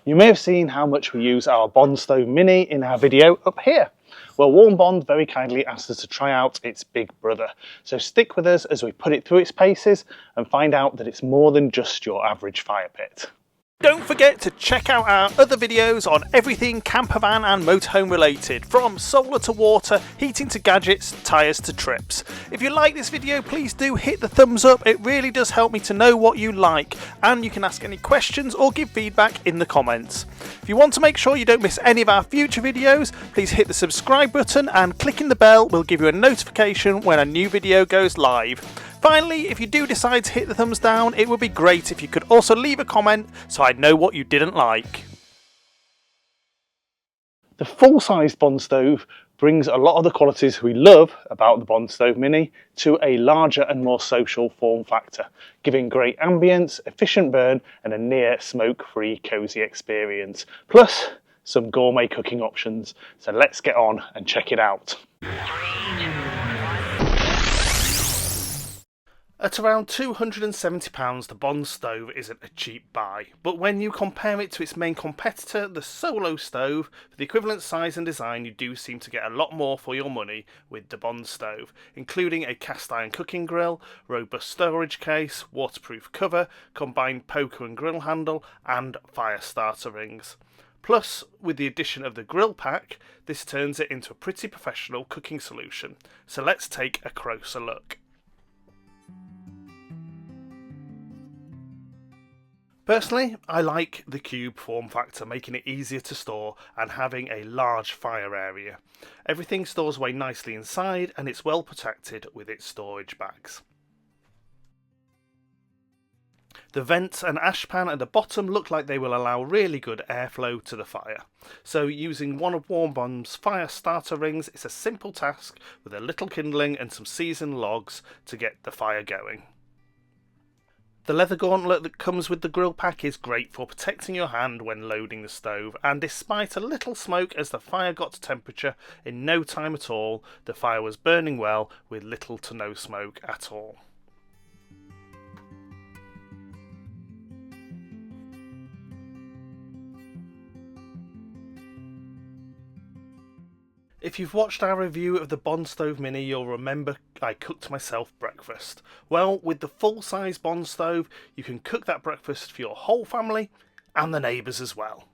You may have seen how much we use our BondStove Mini in our video up here. Well, Warmbond very kindly asked us to try out its big brother. So stick with us as we put it through its paces and find out that it's more than just your average fire pit. Don't forget to check out our other videos on everything campervan and motorhome related, from solar to water, heating to gadgets, tyres to trips. If you like this video, please do hit the thumbs up. It really does help me to know what you like, and you can ask any questions or give feedback in the comments. If you want to make sure you don't miss any of our future videos, please hit the subscribe button, and clicking the bell will give you a notification when a new video goes live. Finally, if you do decide to hit the thumbs down, it would be great if you could also leave a comment so I'd know what you didn't like. The full-sized BondStove brings a lot of the qualities we love about the BondStove Mini to a larger and more social form factor, giving great ambience, efficient burn and a near smoke-free cosy experience, plus some gourmet cooking options. So let's get on and check it out. At around £270, the BondStove isn't a cheap buy, but when you compare it to its main competitor, the Solo Stove, for the equivalent size and design, you do seem to get a lot more for your money with the BondStove, including a cast iron cooking grill, robust storage case, waterproof cover, combined poker and grill handle, and fire starter rings. Plus, with the addition of the grill pack, this turns it into a pretty professional cooking solution. So let's take a closer look. Personally, I like the cube form factor, making it easier to store and having a large fire area. Everything stores away nicely inside and it's well protected with its storage bags. The vents and ash pan at the bottom look like they will allow really good airflow to the fire. So using one of Warmbond's fire starter rings is a simple task with a little kindling and some seasoned logs to get the fire going. The leather gauntlet that comes with the grill pack is great for protecting your hand when loading the stove, and despite a little smoke as the fire got to temperature, in no time at all the fire was burning well with little to no smoke at all. If you've watched our review of the BondStove Mini, you'll remember I cooked myself breakfast. Well, with the full-size BondStove, you can cook that breakfast for your whole family and the neighbours as well.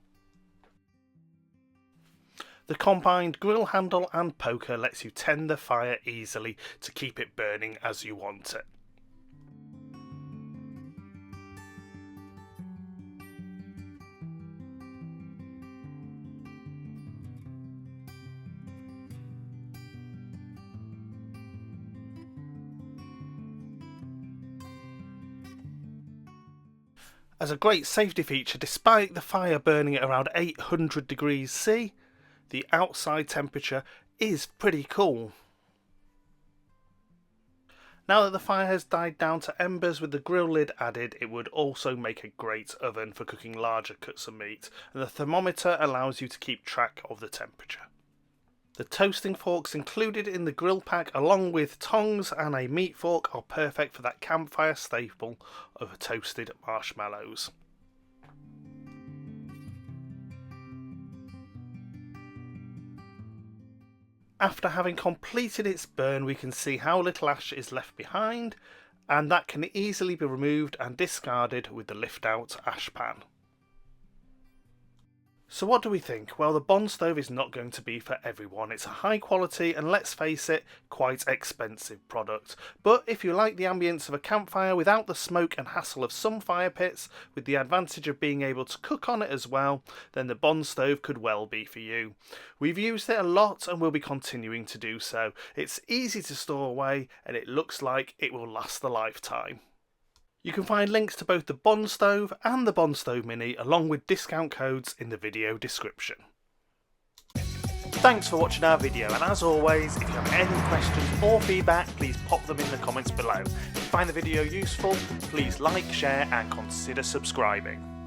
The combined grill handle and poker lets you tend the fire easily to keep it burning as you want it. As a great safety feature, despite the fire burning at around 800 degrees C, the outside temperature is pretty cool. Now that the fire has died down to embers with the grill lid added, it would also make a great oven for cooking larger cuts of meat, and the thermometer allows you to keep track of the temperature. The toasting forks included in the grill pack, along with tongs and a meat fork, are perfect for that campfire staple of toasted marshmallows. After having completed its burn, we can see how little ash is left behind, and that can easily be removed and discarded with the lift out ash pan. So what do we think? Well, the BondStove is not going to be for everyone. It's a high quality and, let's face it, quite expensive product. But if you like the ambience of a campfire without the smoke and hassle of some fire pits, with the advantage of being able to cook on it as well, then the BondStove could well be for you. We've used it a lot and will be continuing to do so. It's easy to store away and it looks like it will last a lifetime. You can find links to both the BondStove and the BondStove Mini along with discount codes in the video description. Thanks for watching our video, and as always, if you have any questions or feedback, please pop them in the comments below. If you find the video useful, please like, share and consider subscribing.